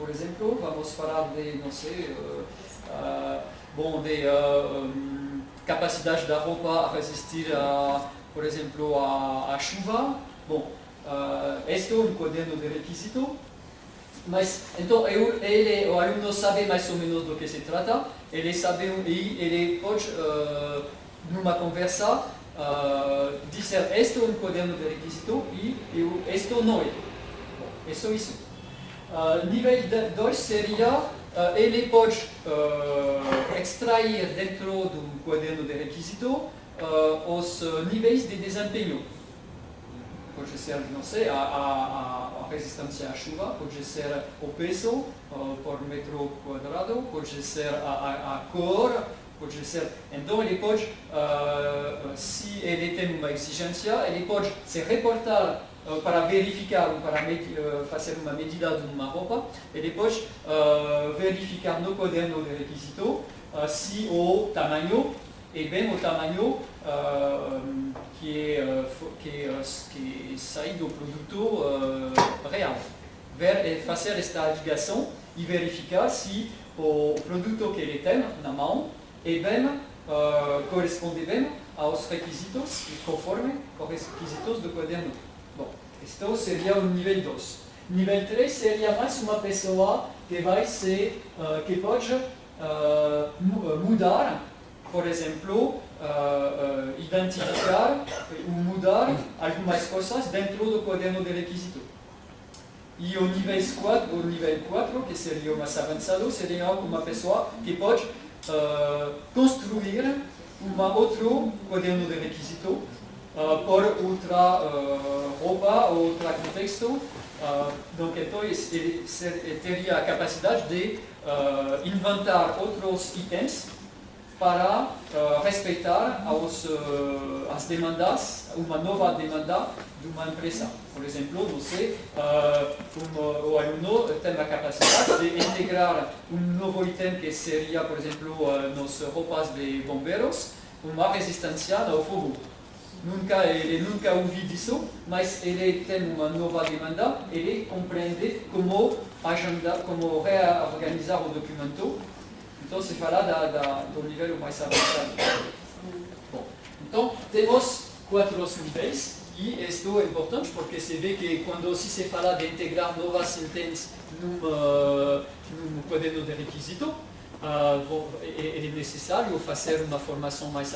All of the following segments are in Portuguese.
por exemplo, vamos falar de, não sei, de capacidade da roupa a resistir, por exemplo, à chuva. Bom, este é um caderno de requisito, mas então o aluno sabe mais ou menos do que se trata, ele pode, numa conversa, dizer este é um caderno de requisito e este não é. Bom, é só isso. Nível 2 seria, ele pode extrair dentro do caderno de requisito os níveis de desempenho. Pode ser, não sei, a resistência à chuva, pode ser o peso por metro quadrado, pode ser a cor, pode ser... Então ele pode, se ele tem uma exigência, ele pode se reportar para verificar ou para fazer uma medida de uma roupa, ele pode verificar no caderno de requisito se o tamanho é bem o tamanho que sai do produto real. Fazer esta ligação e verificar se o produto que ele tem na mão é bem, corresponde bem aos requisitos e conforme aos requisitos do caderno. Bom, isto seria o nível 2. Nível 3 seria mais uma pessoa que que pode mudar, por exemplo, identificar ou mudar algumas coisas dentro do caderno de requisito. E o nível 4, que seria o mais avançado, seria uma pessoa que pode construir outro caderno de requisito por outra roupa, outro contexto. Então, ele teria a capacidade de inventar outros itens para respeitar as demandas, uma nova demanda de uma empresa. Por exemplo, não sei, o aluno tem a capacidade de integrar novo item que seria, por exemplo, nas roupas de bombeiros, uma resistência ao fogo. Ele nunca ouviu disso, mas ele tem uma nova demanda, ele compreende como reorganizar o documento. Então, se fala do nível mais avançado. Bom, então, temos 4 níveis, e isto é importante porque se vê que quando se fala de integrar novas itens num caderno de requisito, é necessário fazer uma formação mais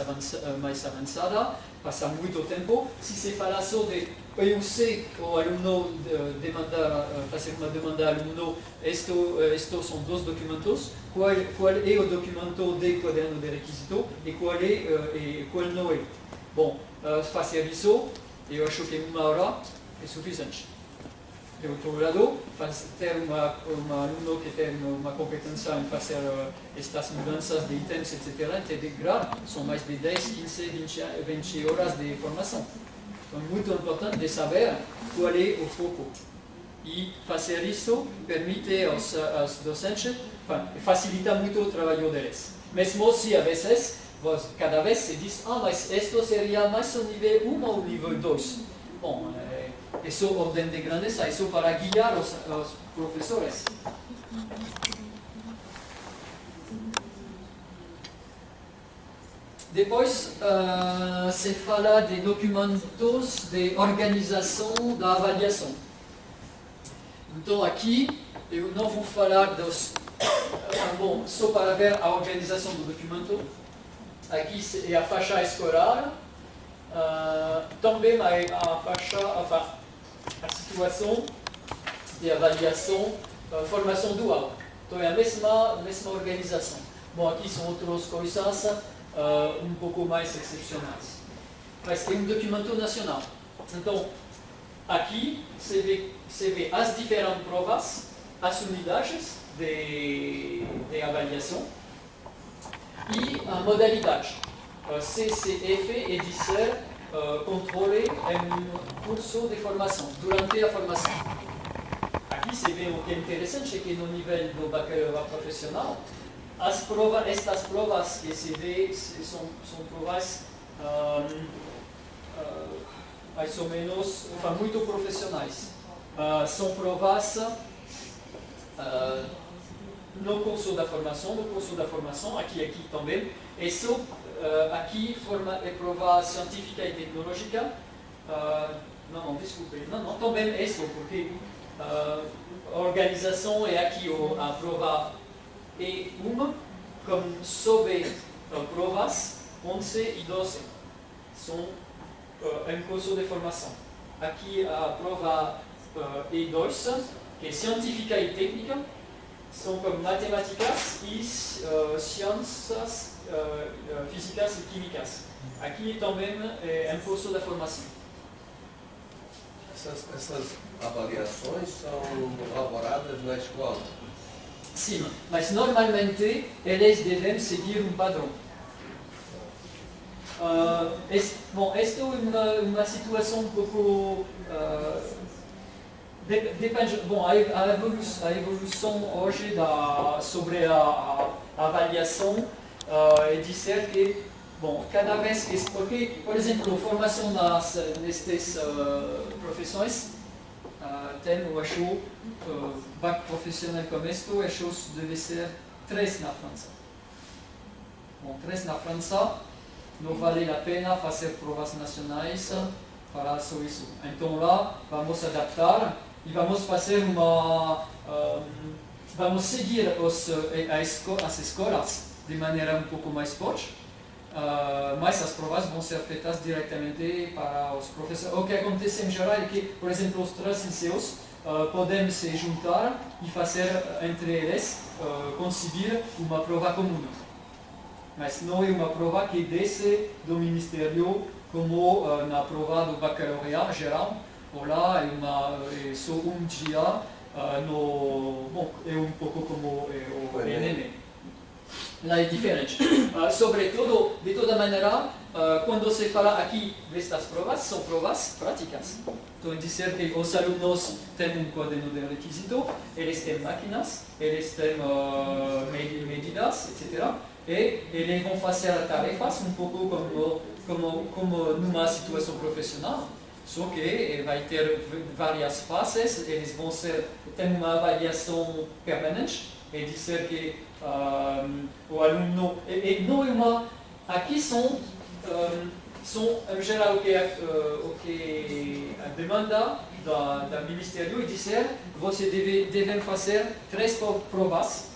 avançada, passar muito tempo. Se se fala só de eu sei o aluno fazer uma demanda ao aluno, estes são 2 documentos, qual é o documento de caderno de requisito e qual não é. Bom, fazer isso, eu acho que 1 hora é suficiente. De outro lado, ter um aluno que tem uma competência em fazer estas mudanças de itens, etc., integrar, são mais de 10, 15, 20 horas de formação. Então, é muito importante de saber qual é o foco. E fazer isso permite aos docentes, facilita muito o trabalho deles. Mesmo se, a vezes, cada vez se diz, mas isto seria mais o nível 1 ou o nível 2. Bom, isso é ordem de grandeza, isso para guiar os professores. Depois se fala de documentos de organização da avaliação. Então aqui eu não vou falar só para ver a organização do documento. Aqui é a faixa escolar, também a faixa, a situação de avaliação, formação dual. Então é a mesma organização. Bom, aqui são outras coisas um pouco mais excepcionais. Mas é um documento nacional. Então, aqui se vê as diferentes provas, as unidades de avaliação e a modalidade. CCF é dizer controle em curso de formação, durante a formação. Aqui se vê o que é interessante, que no nível do bacharelado profissional, estas provas que se vê são provas mais ou menos muito profissionais. São provas no curso da formação, aqui também, isso aqui é prova científica e tecnológica, desculpe, também isso, porque a organização é aqui a prova E1, como sobre provas 11 e 12, são em curso de formação. Aqui a prova E2, que é científica e técnica, são como matemáticas e ciências físicas e químicas. Aqui também é em curso da formação. Essas avaliações são elaboradas na escola? Sim, mas normalmente eles devem seguir um padrão. Esta é uma situação um pouco... depende, a evolução hoje sobre a avaliação é dizer que, cada vez que... Porque, por exemplo, formação nestas profissões, eu acho, bac profissional como este, eu acho que deve ser 3 na França. 3 na França, não vale a pena fazer provas nacionais para só isso. Então lá, vamos adaptar e vamos fazer vamos seguir as escolas de maneira um pouco mais forte, mas as provas vão ser feitas diretamente para os professores. O que acontece em geral é que, por exemplo, os 3 liceus podem se juntar e fazer entre eles, conseguir uma prova comum. Mas não é uma prova que desce do Ministério como na prova do bacalaureado geral. Lá é só um dia, é um pouco como o ENEM. Lá é diferente. Sobretudo, de toda maneira, quando se fala aqui destas provas, são provas práticas. Então, dizer que os alunos têm um caderno de requisito, eles têm máquinas, eles têm medidas, etc. E eles vão fazer tarefas um pouco como numa situação profissional. Só que vai ter várias fases, eles vão ter uma avaliação permanente, é dizer que o aluno... Aqui são em geral o que a demanda do Ministério é dizer que você devem fazer 3 provas,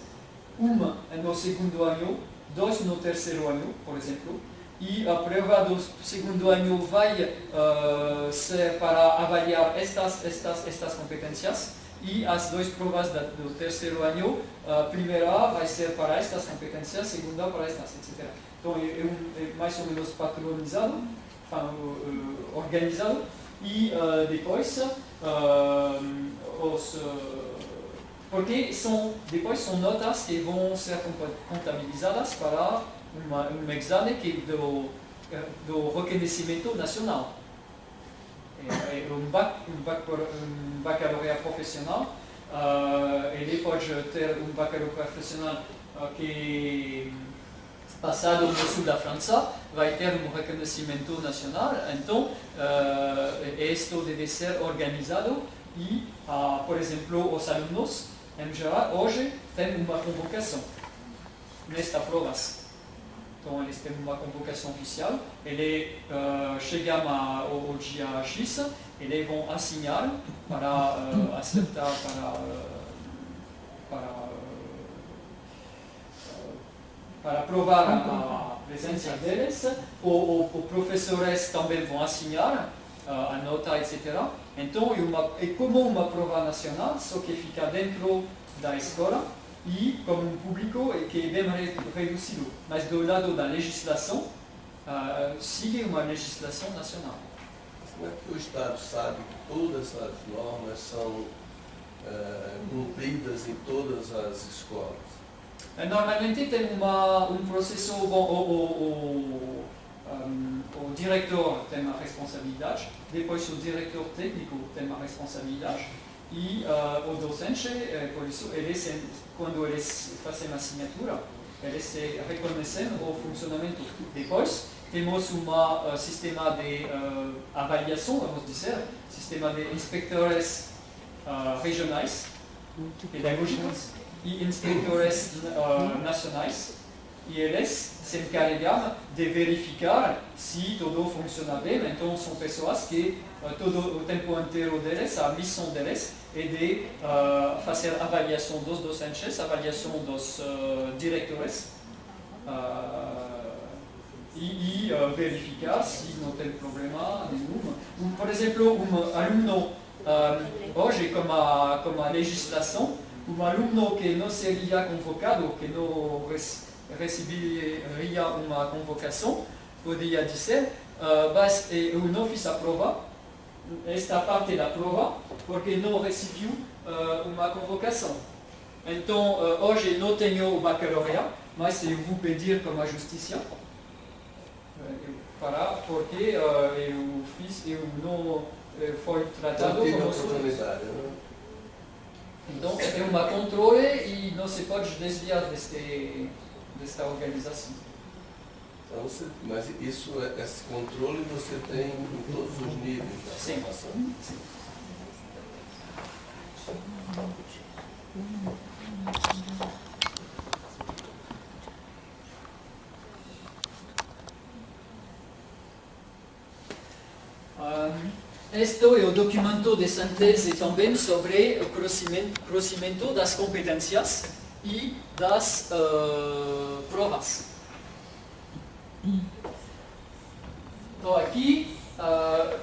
uma no segundo ano, 2 no terceiro ano, por exemplo, e a prova do segundo ano vai ser para avaliar estas competências, e as 2 provas do terceiro ano, a primeira vai ser para estas competências, a segunda para estas, etc. Então é mais ou menos padronizado, organizado, e depois porque depois são notas que vão ser contabilizadas para um exame do reconhecimento nacional. Um bacalaureado profissional, ele pode ter um bacalaureado profissional que passado no sul da França, vai ter um reconhecimento nacional. Então, isto deve ser organizado e, por exemplo, os alunos, em geral, hoje têm uma convocação nestas provas. Então, eles têm uma convocação oficial, eles chegam ao dia X, eles vão assinar para acertar, para provar a presença deles. Os professores também vão assinar a nota, etc. Então, é como uma prova nacional, só que fica dentro da escola, e como um público que é bem reduzido. Mas do lado da legislação, sigue uma legislação nacional. Como é que o Estado sabe que todas as normas são cumpridas em todas as escolas? Normalmente tem um processo, o diretor tem uma responsabilidade, depois o diretor técnico tem uma responsabilidade, e o docente, por isso, quando eles fazem a assinatura, eles reconhecem o funcionamento. Depois, temos um sistema de avaliação, vamos dizer, sistema de inspectores regionais, pedagógicos e inspectores nacionais, e eles se encarregam de verificar se tudo funciona bem. Então são pessoas que todo o tempo inteiro deles, a missão deles é de fazer avaliação dos docentes, avaliação dos diretores e verificar se não tem problema nenhum. Por exemplo, aluno, hoje com a legislação, aluno que não seria convocado, que não receberia uma convocação, poderia dizer, mas eu não fiz a prova, esta parte da prova, porque não recebeu uma convocação. Então, hoje não tenho o baccalaureat, mas eu vou pedir como a justiça, porque eu não fui tratado como oportunidade, né? Então, é um controle e não se pode desviar desta organização. Então, mas esse controle você tem em todos os níveis da formação? Sim. Este é o documento de síntese também sobre o crescimento das competências e das provas. Então aqui,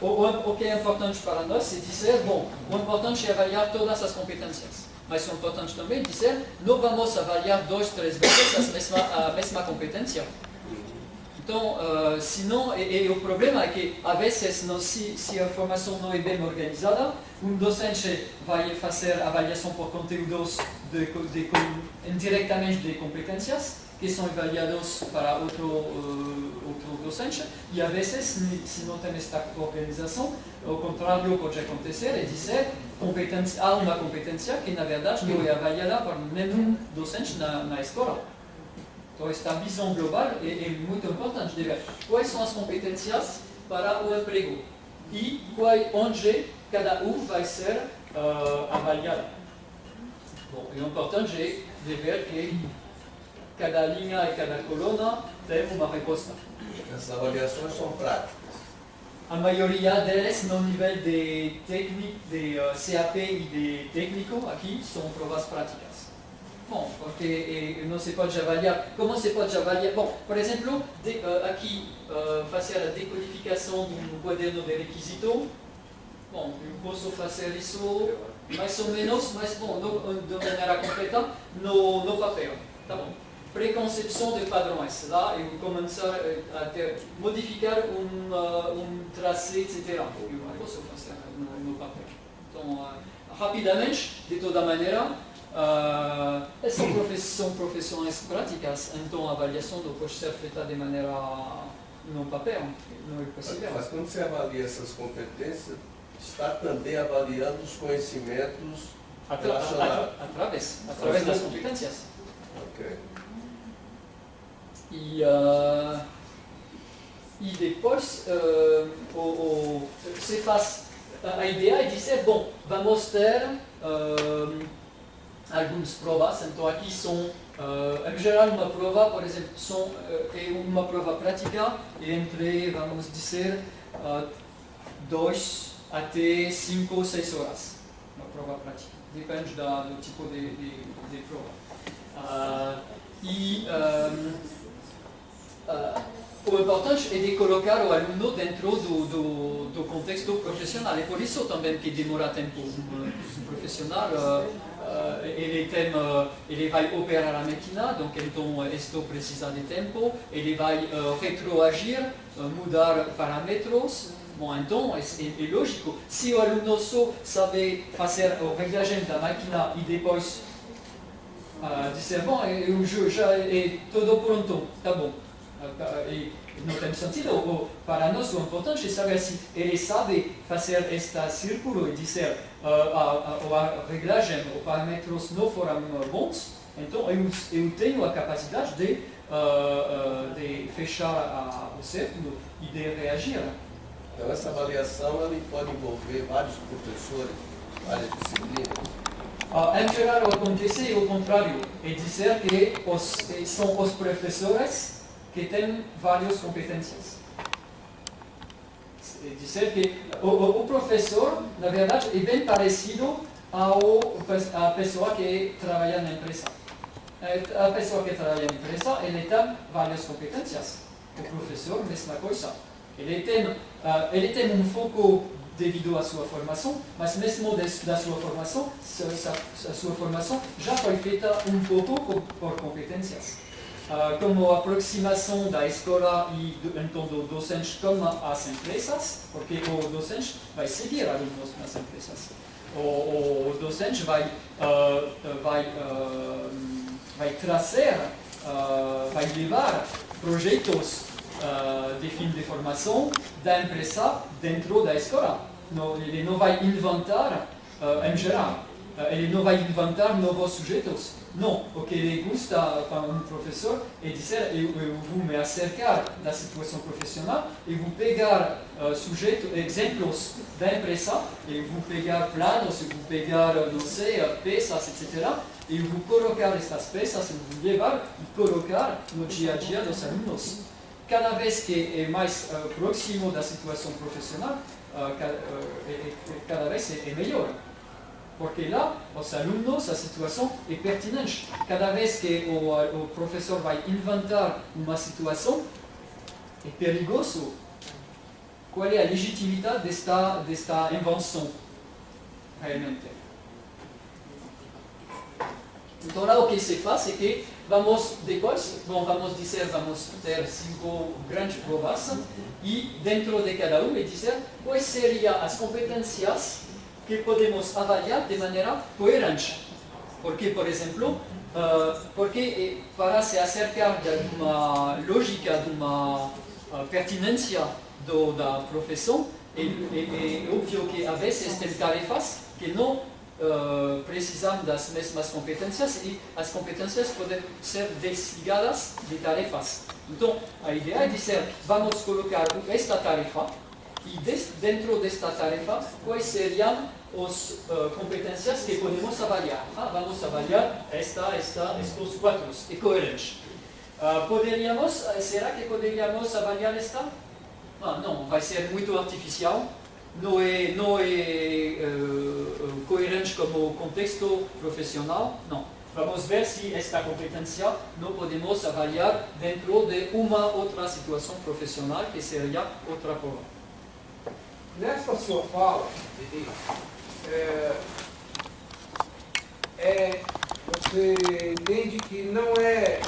o que é importante para nós é dizer, bom, o importante é avaliar todas as competências, mas o importante também é dizer, não vamos avaliar 2, 3 vezes a mesma competência. Então, senão, o problema é que, às vezes, se a formação não é bem organizada, docente vai fazer avaliação por conteúdos indiretamente de competências, que são avaliados para outro docente, e às vezes, se não tem esta organização, o contrário pode acontecer, é dizer, há uma competência que, na verdade, não é avaliada por nenhum docente na escola. Então, esta visão global é muito importante de ver quais são as competências para o emprego e onde cada um vai ser avaliado. Bom, é importante de ver que cada linha e cada coluna tem uma resposta. Essas avaliações são práticas. A maioria delas no nível de CAP e de técnico, aqui são provas práticas. Bom, porque não se pode avaliar. Como se pode avaliar? Bom, por exemplo, aqui fazer a decodificação de um quaderno de requisito. Bom, eu posso fazer isso mais ou menos, mas bom, de maneira completa no papel. Tá bom. Preconcepção de padrões. Lá eu começar a modificar tracé, etc. Eu posso fazer no papel. Então, rapidamente, de toda maneira, são profissões práticas, então a avaliação não pode ser feita de maneira no papel, não é possível. Mas quando você avalia essas competências, está também avaliando os conhecimentos relacionados. Através das competências. Ok. E depois se faz a ideia é dizer, bom, vamos ter algumas provas, então aqui são, em geral, uma prova, por exemplo, é uma prova prática entre, vamos dizer, 2 até 5 ou 6 horas. Uma prova prática, depende do tipo de prova. O importante é de colocar o aluno dentro do contexto profissional, e por isso também que demora tempo. Um profissional ele vai operar a máquina, então isto precisa de tempo, ele vai retroagir, mudar parâmetros. Bom, então é lógico, se o aluno só sabe fazer a reglagem da máquina e depois dizer, bom, já é tudo pronto, tá bom. Não tem sentido. Para nós o importante é saber se ele sabe fazer este círculo e dizer a reglagem, os parâmetros não foram bons, então eu tenho a capacidade de fechar o círculo e de reagir. Então essa avaliação ela pode envolver vários professores, várias disciplinas. Em geral acontece o contrário, é dizer que são os professores que têm várias competências. É dizer que o professor, na verdade, é bem parecido à pessoa que trabalha na empresa. A pessoa que trabalha na empresa, ele tem várias competências. O professor, mesma coisa. Ele tem um foco devido à sua formação, mas mesmo da sua formação, a sua formação já foi feita um pouco por competências. Como a aproximação da escola e então do docente com as empresas, porque o docente vai seguir alunos nas empresas. O docente vai trazer, vai levar projetos de fim de formação da empresa dentro da escola. Ele não vai inventar em geral. Ele não vai inventar novos sujeitos. Não, o que ele gosta para um professor é dizer: eu vou me acercar da situação profissional, eu vou pegar exemplos da empresa, eu vou pegar planos, eu vou pegar, não sei, peças, etc. E eu vou colocar estas peças, eu vou levar e colocar no dia a dia dos alunos. Cada vez que é mais próximo da situação profissional, cada vez é melhor. Porque lá, os alunos, a situação é pertinente. Cada vez que o professor vai inventar uma situação, é perigoso. Qual é a legitimidade desta invenção, realmente? Então lá o que se faz é que vamos ter 5 grandes provas e dentro de cada uma dizer quais seriam as competências que podemos avaliar de maneira coerente. Porque, por exemplo, para se acercar de uma lógica, de uma pertinência da profissão, é óbvio que a vezes tem tarefas que não precisam das mesmas competências e as competências podem ser desligadas de tarefas. Então, a ideia é dizer, vamos colocar esta tarefa e dentro desta tarefa, quais seriam as competências que podemos avaliar? Vamos avaliar estes 4, é coerente. Será que poderíamos avaliar esta? Não, vai ser muito artificial, não é coerente como contexto profissional, não. Vamos ver se esta competência não podemos avaliar dentro de uma outra situação profissional, que seria outra prova. Nessa sua fala, você entende que não é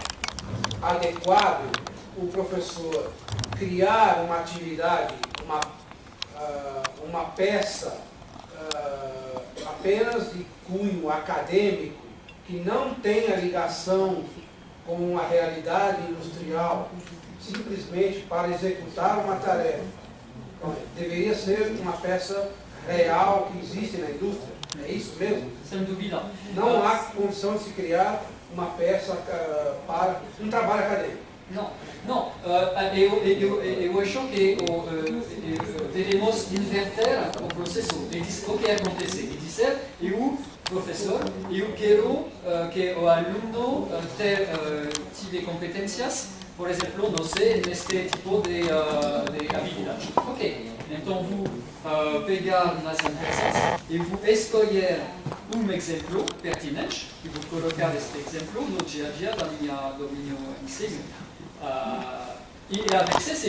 adequado o professor criar uma atividade, uma peça apenas de cunho acadêmico, que não tenha ligação com a realidade industrial, simplesmente para executar uma tarefa. Então, deveria ser uma peça real que existe na indústria. É isso mesmo? Sem dúvida. Não há condição de se criar uma peça para um trabalho acadêmico. Não. Eu acho que devemos inverter o processo. O que acontece? É dizer, eu, professor, eu quero que o aluno tenha competências, por exemplo, não sei, neste tipo de habilidade. Ok, então vou pegar nas empresas e vou escolher um exemplo pertinente e vou colocar este exemplo no dia a dia do meu ensino. E a vezes